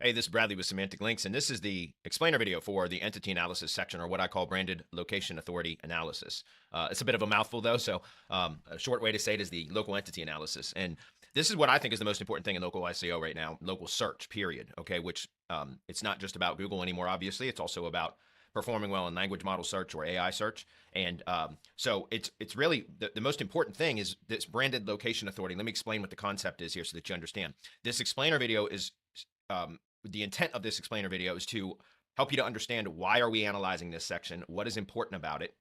Hey, this is Bradley with Semantic Links, and this is the explainer video for the entity analysis section, or what I call branded location authority analysis. It's a bit of a mouthful, though, so a short way to say it is the local entity analysis. And this is what I think is the most important thing in local SEO right now, local search, period. Okay, which it's not just about Google anymore, obviously. It's also about performing well in language model search or AI search. And so it's really the most important thing is this branded location authority. Let me explain what the concept is here so that you understand. This explainer video is the intent of this explainer video is to help you to understand why are we analyzing this section, what is important about it,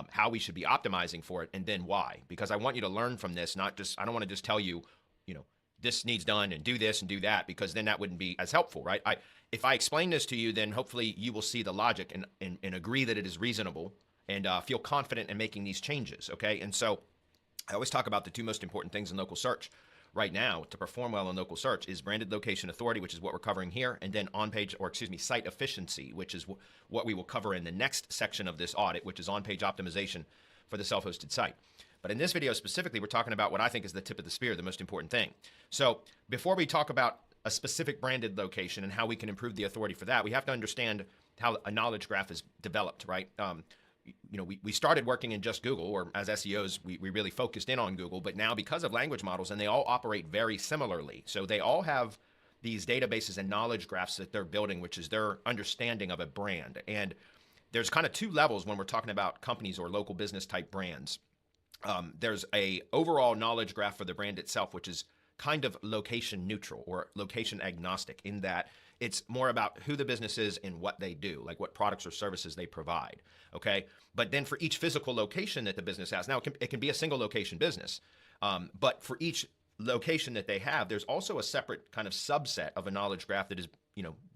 how we should be optimizing for it, and then why. Because I want you to learn from this, not just, I don't want to just tell you, this needs done and do this and do that, because then that wouldn't be as helpful, right? If I explain this to you, then hopefully you will see the logic and agree that it is reasonable and feel confident in making these changes, okay? And so I always talk about the two most important things in local search right now to perform well in local search is branded location authority, which is what we're covering here, and then site efficiency, which is what we will cover in the next section of this audit, which is on-page optimization for the self-hosted site. But in this video specifically, we're talking about what I think is the tip of the spear, the most important thing. So before we talk about a specific branded location and how we can improve the authority for that, we have to understand how a knowledge graph is developed, right? We started working in just Google, or as SEOs, we really focused in on Google, but now because of language models, and they all operate very similarly. So they all have these databases and knowledge graphs that they're building, which is their understanding of a brand. And there's kind of two levels when we're talking about companies or local business type brands. There's a overall knowledge graph for the brand itself, which is kind of location neutral or location agnostic, in that it's more about who the business is and what they do, like what products or services they provide. Okay. But then for each physical location that the business has, now it can be a single location business, but for each location that they have, there's also a separate kind of subset of a knowledge graph that is,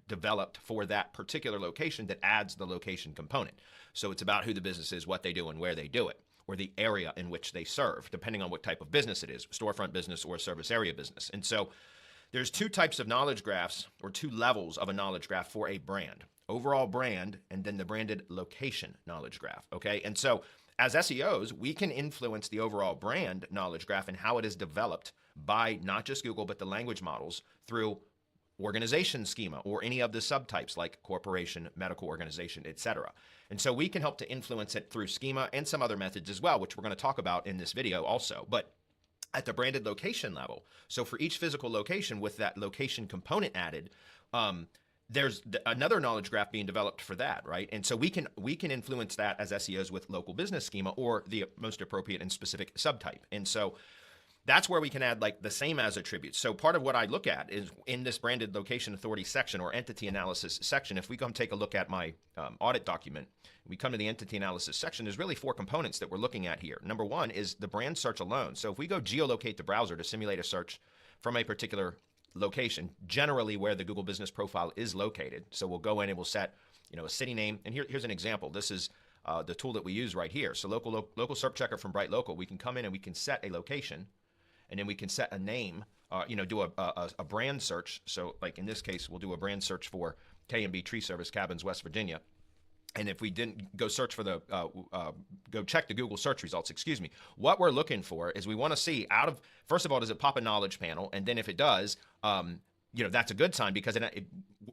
developed for that particular location that adds the location component. So it's about who the business is, what they do, and where they do it, or the area in which they serve, depending on what type of business it is, storefront business or service area business. And so there's two types of knowledge graphs, or two levels of a knowledge graph for a brand: overall brand, and then the branded location knowledge graph. Okay. And so as SEOs, we can influence the overall brand knowledge graph and how it is developed by not just Google, but the language models through organization schema or any of the subtypes like corporation, medical organization, etc. And so we can help to influence it through schema and some other methods as well, which we're going to talk about in this video also. But at the branded location level, so for each physical location with that location component added, there's another knowledge graph being developed for that, right? And so we can influence that as SEOs with local business schema or the most appropriate and specific subtype. And so that's where we can add like the same as attributes. So part of what I look at is in this branded location authority section or entity analysis section. If we come take a look at my audit document, we come to the entity analysis section, there's really four components that we're looking at here. Number one is the brand search alone. So if we go geolocate the browser to simulate a search from a particular location, generally where the Google business profile is located. So we'll go in and we'll set, a city name. And here's an example. This is the tool that we use right here. So local search checker from Bright Local, we can come in and we can set a location, and then we can set a name, do a brand search. So like in this case, we'll do a brand search for K&B Tree Service Cabins, West Virginia. And if we didn't go search for go check the Google search results, what we're looking for is we want to see first of all, does it pop a knowledge panel? And then if it does, that's a good sign, because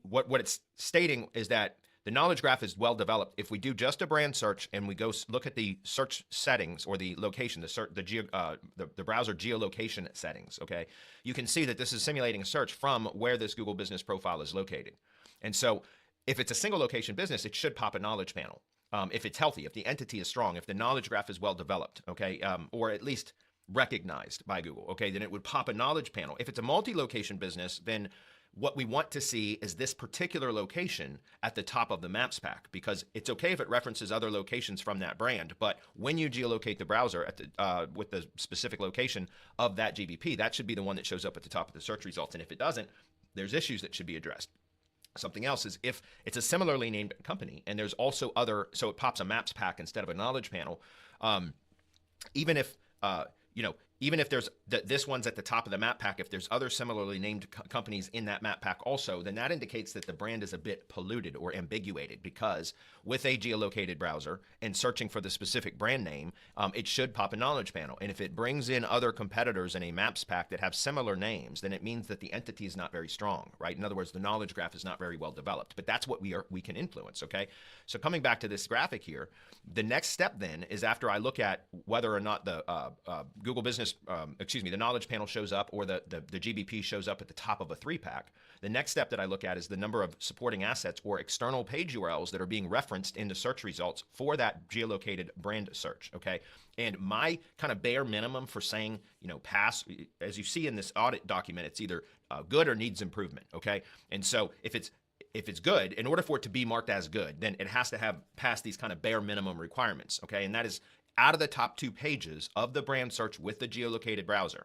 what it's stating is that the knowledge graph is well developed. If we do just a brand search and we go look at the search settings or the location, the browser geolocation settings, okay, you can see that this is simulating a search from where this Google business profile is located. And so if it's a single location business, it should pop a knowledge panel. If it's healthy, if the entity is strong, if the knowledge graph is well developed, okay, or at least recognized by Google, okay, then it would pop a knowledge panel. If it's a multi-location business, then what we want to see is this particular location at the top of the maps pack, because it's okay if it references other locations from that brand, but when you geolocate the browser with the specific location of that GBP, that should be the one that shows up at the top of the search results. And if it doesn't, there's issues that should be addressed. Something else is if it's a similarly named company and there's also so it pops a maps pack instead of a knowledge panel, even if there's this one's at the top of the map pack, if there's other similarly named companies in that map pack also, then that indicates that the brand is a bit polluted or ambiguated, because with a geolocated browser and searching for the specific brand name, it should pop a knowledge panel. And if it brings in other competitors in a maps pack that have similar names, then it means that the entity is not very strong, right? In other words, the knowledge graph is not very well developed. But that's what we can influence, okay? So coming back to this graphic here, the next step then is, after I look at whether or not the Google Business, the knowledge panel shows up, or the GBP shows up at the top of a 3-pack, the next step that I look at is the number of supporting assets or external page URLs that are being referenced in the search results for that geolocated brand search, okay? And my kind of bare minimum for saying, pass, as you see in this audit document, it's either good or needs improvement, okay? And so if it's good, in order for it to be marked as good, then it has to have passed these kind of bare minimum requirements, okay? And that is, out of the top 2 pages of the brand search with the geolocated browser,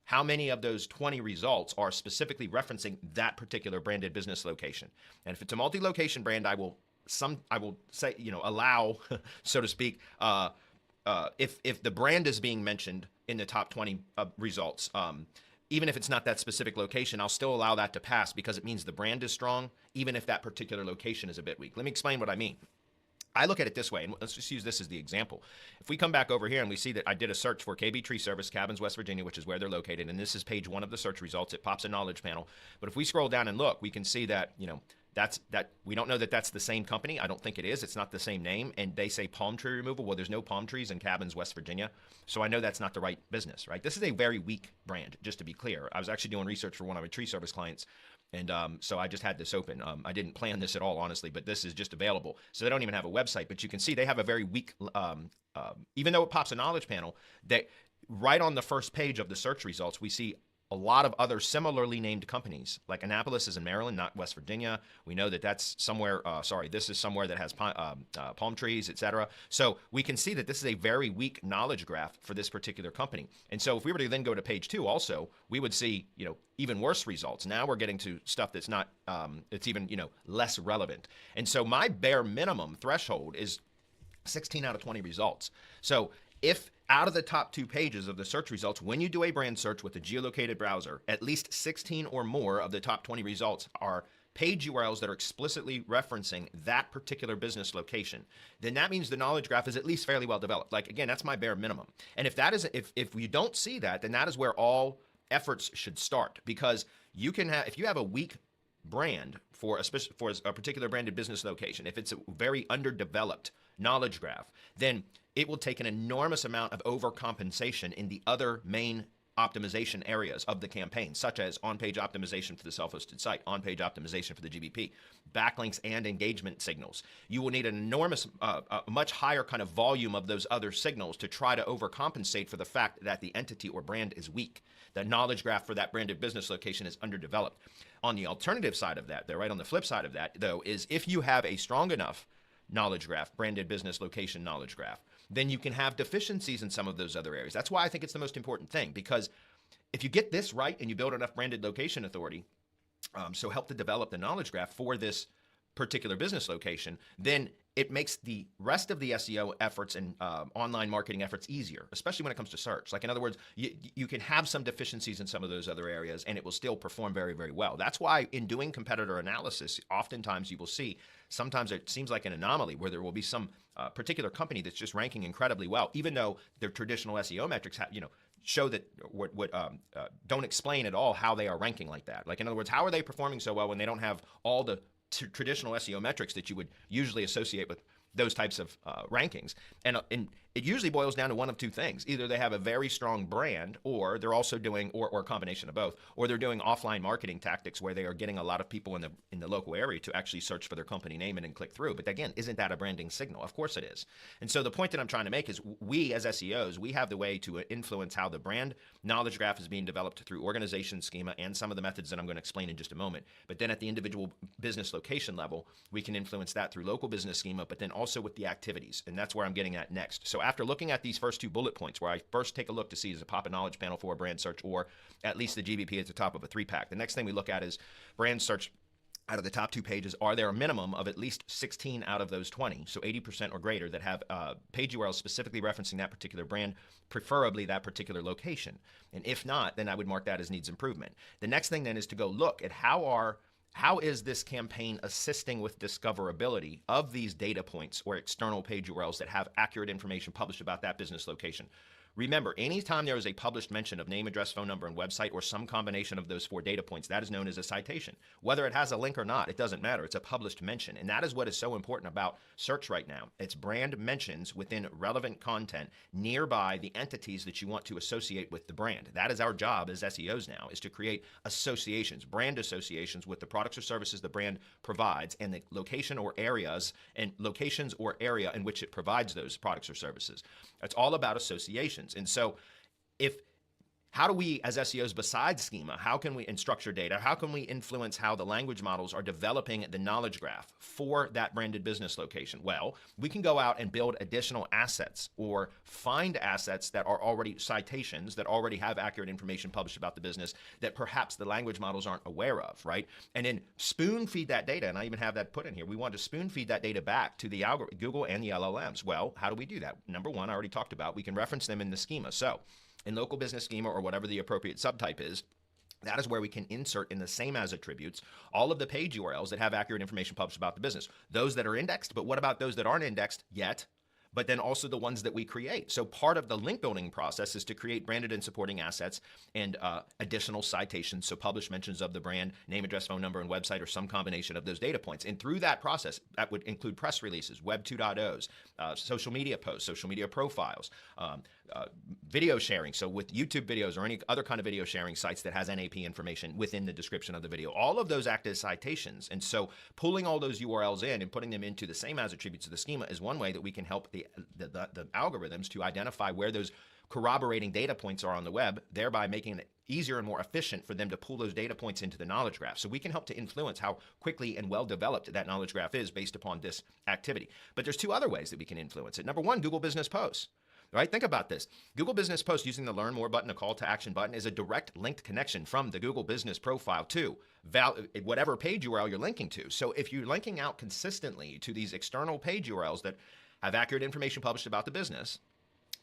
how many of those 20 results are specifically referencing that particular branded business location? And if it's a multi-location brand, I will say, allow, so to speak, if the brand is being mentioned in the top 20 results, even if it's not that specific location, I'll still allow that to pass, because it means the brand is strong, even if that particular location is a bit weak. Let me explain what I mean. I look at it this way, and let's just use this as the example. If we come back over here and we see that I did a search for KB Tree Service, Cabins, West Virginia, which is where they're located, and this is page 1 of the search results, it pops a knowledge panel. But if we scroll down and look, we can see that, we don't know that that's the same company. I don't think it is. It's not the same name. And they say palm tree removal. Well, there's no palm trees in Cabins, West Virginia. So I know that's not the right business, right? This is a very weak brand, just to be clear. I was actually doing research for one of my tree service clients, and so I just had this open. I didn't plan this at all, honestly, but this is just available. So they don't even have a website, but you can see they have a very weak, even though it pops a knowledge panel, that right on the first page of the search results, we see a lot of other similarly named companies. Like Annapolis is in Maryland, not West Virginia. We know that that's somewhere, this is somewhere that has palm trees, etc. So we can see that this is a very weak knowledge graph for this particular company. And so if we were to then go to page 2 also, we would see, even worse results. Now we're getting to stuff that's not, it's even, less relevant. And so my bare minimum threshold is 16 out of 20 results. So if out of the top 2 pages of the search results, when you do a brand search with a geolocated browser, at least 16 or more of the top 20 results are page URLs that are explicitly referencing that particular business location, then that means the knowledge graph is at least fairly well developed. Like, again, that's my bare minimum. And if that is, if you don't see that, then that is where all efforts should start, because you can have, if you have a weak brand for a particular branded business location, if it's a very underdeveloped knowledge graph, then it will take an enormous amount of overcompensation in the other main optimization areas of the campaign, such as on-page optimization for the self-hosted site, on-page optimization for the GBP, backlinks and engagement signals. You will need an enormous, much higher kind of volume of those other signals to try to overcompensate for the fact that the entity or brand is weak. The knowledge graph for that branded business location is underdeveloped. On the alternative side of that, though, right on the flip side of that, though, is if you have a strong enough knowledge graph, branded business location knowledge graph, then you can have deficiencies in some of those other areas. That's why I think it's the most important thing, because if you get this right and you build enough branded location authority, so help to develop the knowledge graph for this particular business location, then it makes the rest of the SEO efforts and online marketing efforts easier, especially when it comes to search. Like, in other words, you can have some deficiencies in some of those other areas and it will still perform very, very well. That's why in doing competitor analysis, oftentimes you will see, sometimes it seems like an anomaly where there will be some particular company that's just ranking incredibly well, even though their traditional SEO metrics show that don't explain at all how they are ranking like that. Like, in other words, how are they performing so well when they don't have all the traditional SEO metrics that you would usually associate with those types of rankings? And it usually boils down to one of two things. Either they have a very strong brand, or they're also doing, or a combination of both, or they're doing offline marketing tactics where they are getting a lot of people in the local area to actually search for their company name and then click through. But again, isn't that a branding signal? Of course it is. And so the point that I'm trying to make is, we as SEOs, we have the way to influence how the brand knowledge graph is being developed through organization schema and some of the methods that I'm going to explain in just a moment. But then at the individual business location level, we can influence that through local business schema, but then also with the activities. And that's where I'm getting at next. So after looking at these first two bullet points, where I first take a look to see is a pop a knowledge panel for a brand search, or at least the GBP at the top of a 3-pack. The next thing we look at is brand search out of the top 2 pages, are there a minimum of at least 16 out of those 20, so 80% or greater, that have page URLs specifically referencing that particular brand, preferably that particular location. And if not, then I would mark that as needs improvement. The next thing then is to go look at how is this campaign assisting with discoverability of these data points or external page URLs that have accurate information published about that business location. Remember, anytime there is a published mention of name, address, phone number, and website, or some combination of those 4 data points, that is known as a citation. Whether it has a link or not, it doesn't matter. It's a published mention. And that is what is so important about search right now. It's brand mentions within relevant content nearby the entities that you want to associate with the brand. That is our job as SEOs now, is to create associations, brand associations with the products or services the brand provides and the location or areas and locations or area in which it provides those products or services. It's all about associations. And so how do we as SEOs, besides schema, how can we, in structured data, how can we influence how the language models are developing the knowledge graph for that branded business location? Well, we can go out and build additional assets or find assets that are already citations that already have accurate information published about the business that perhaps the language models aren't aware of, right? And then spoon feed that data. And I even have that put in here. We want to spoon feed that data back to the Google and the LLMs. Well, how do we do that? Number one, I already talked about, we can reference them in the schema. So in local business schema or whatever the appropriate subtype is, that is where we can insert in the same as attributes all of the page URLs that have accurate information published about the business. Those that are indexed, but what about those that aren't indexed yet? But then also the ones that we create. So part of the link building process is to create branded and supporting assets and additional citations. So published mentions of the brand, name, address, phone number, and website, or some combination of those data points. And through that process, that would include press releases, Web 2.0s, social media posts, social media profiles, video sharing. So with YouTube videos or any other kind of video sharing sites that has NAP information within the description of the video, all of those act as citations. And so pulling all those URLs in and putting them into the same as attributes of the schema is one way that we can help the algorithms to identify where those corroborating data points are on the web, thereby making it easier and more efficient for them to pull those data points into the knowledge graph. So we can help to influence how quickly and well developed that knowledge graph is based upon this activity. But there's 2 other ways that we can influence it. Number one, Google Business Posts. Right? Think about this. Google Business Post using the Learn More button, a call to action button, is a direct linked connection from the Google Business profile to whatever page URL you're linking to. So if you're linking out consistently to these external page URLs that have accurate information published about the business,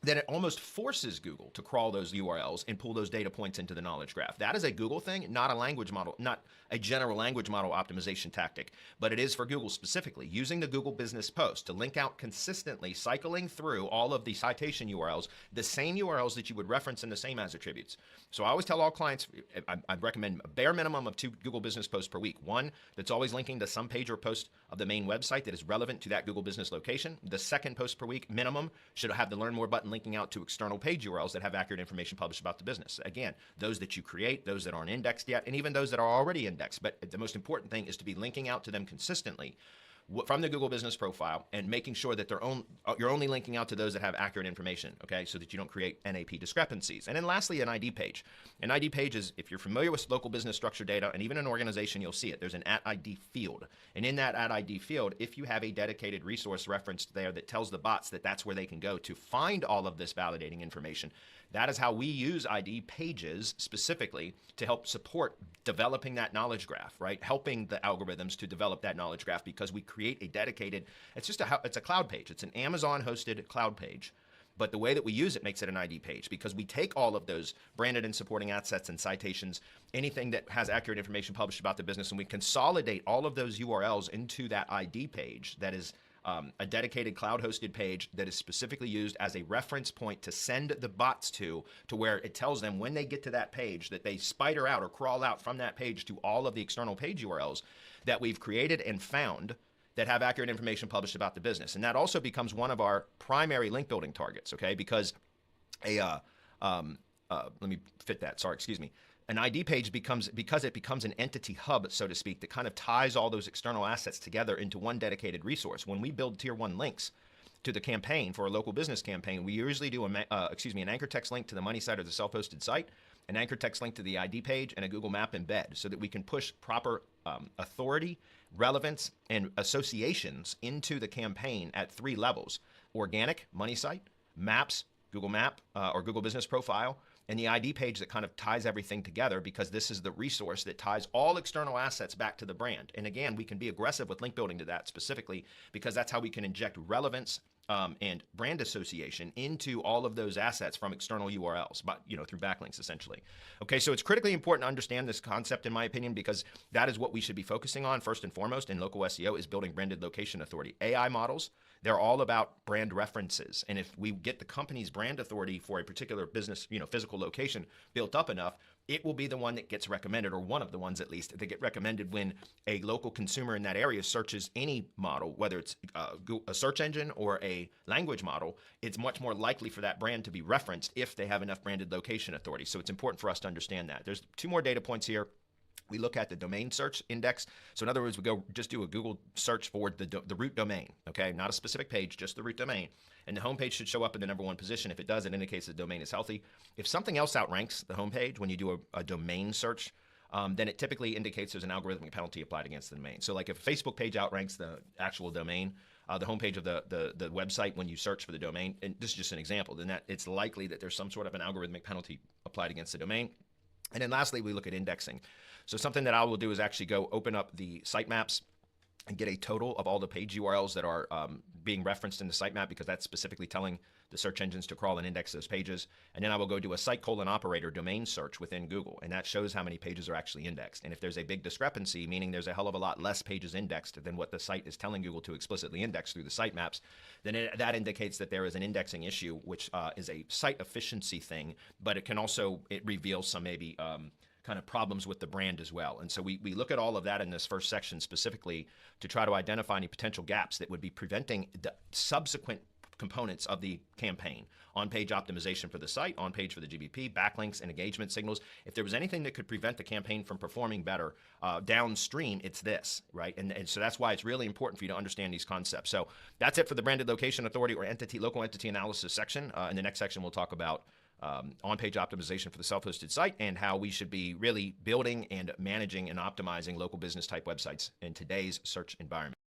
then it almost forces Google to crawl those URLs and pull those data points into the knowledge graph. That is a Google thing, not a language model, not a general language model optimization tactic, but it is for Google specifically, using the Google Business Post to link out consistently, cycling through all of the citation URLs, the same URLs that you would reference in the same as attributes. So I always tell all clients, I'd recommend a bare minimum of 2 Google Business Posts per week. One that's always linking to some page or post of the main website that is relevant to that Google Business location. The second post per week minimum should have the Learn More button linking out to external page URLs that have accurate information published about the business. Again, those that you create, those that aren't indexed yet, and even those that are already indexed. But the most important thing is to be linking out to them consistently from the Google Business profile and making sure that you're only linking out to those that have accurate information, okay, so that you don't create NAP discrepancies. And then lastly, an ID page. An ID page is, if you're familiar with local business structure data, and even an organization, you'll see it. There's an @ID field. And in that @ID field, if you have a dedicated resource referenced there that tells the bots that that's where they can go to find all of this validating information, that is how we use ID pages specifically to help support developing that knowledge graph, right? Helping the algorithms to develop that knowledge graph, because we create a dedicated, it's a cloud page. It's an Amazon hosted cloud page. But the way that we use it makes it an ID page, because we take all of those branded and supporting assets and citations, anything that has accurate information published about the business, and we consolidate all of those URLs into that ID page that is a dedicated cloud-hosted page that is specifically used as a reference point to send the bots to where it tells them when they get to that page that they spider out or crawl out from that page to all of the external page URLs that we've created and found that have accurate information published about the business. And that also becomes one of our primary link building targets, okay? Because let me fit that, sorry, excuse me. An ID page becomes an entity hub, so to speak, that kind of ties all those external assets together into one dedicated resource. When we build tier 1 links to the campaign for a local business campaign, we usually do an anchor text link to the money site or the self-hosted site, an anchor text link to the ID page, and a Google Map embed, so that we can push proper authority, relevance, and associations into the campaign at 3 levels: organic, money site; maps, Google Map or Google Business Profile; and the ID page that kind of ties everything together, because this is the resource that ties all external assets back to the brand. And again, we can be aggressive with link building to that specifically, because that's how we can inject relevance and brand association into all of those assets from external URLs, but through backlinks essentially. Okay, so it's critically important to understand this concept, in my opinion, because that is what we should be focusing on first and foremost in local SEO, is building branded location authority. AI models, they're all about brand references, and if we get the company's brand authority for a particular business, physical location built up enough, it will be the one that gets recommended, or one of the ones at least that get recommended when a local consumer in that area searches any model, whether it's a search engine or a language model. It's much more likely for that brand to be referenced if they have enough branded location authority. So it's important for us to understand that. There's 2 more data points here. We look at the domain search index. So in other words, we go just do a Google search for the root domain, okay? Not a specific page, just the root domain. And the homepage should show up in the #1 position. If it does, it indicates the domain is healthy. If something else outranks the homepage when you do a domain search, then it typically indicates there's an algorithmic penalty applied against the domain. So like if a Facebook page outranks the actual domain, the homepage of the website when you search for the domain, and this is just an example, then that it's likely that there's some sort of an algorithmic penalty applied against the domain. And then lastly, we look at indexing. So something that I will do is actually go open up the sitemaps and get a total of all the page URLs that are being referenced in the sitemap, because that's specifically telling the search engines to crawl and index those pages. And then I will go do a site:/operator domain search within Google, and that shows how many pages are actually indexed. And if there's a big discrepancy, meaning there's a hell of a lot less pages indexed than what the site is telling Google to explicitly index through the sitemaps, then that indicates that there is an indexing issue, which is a site efficiency thing, but it can also, it reveals some maybe kind of problems with the brand as well. And so we look at all of that in this first section specifically to try to identify any potential gaps that would be preventing the subsequent components of the campaign: on-page optimization for the site, on-page for the GBP, backlinks, and engagement signals. If there was anything that could prevent the campaign from performing better downstream, it's this, right? And so that's why it's really important for you to understand these concepts. So that's it for the branded location authority or local entity analysis section. In the next section, we'll talk about on-page optimization for the self-hosted site and how we should be really building and managing and optimizing local business type websites in today's search environment.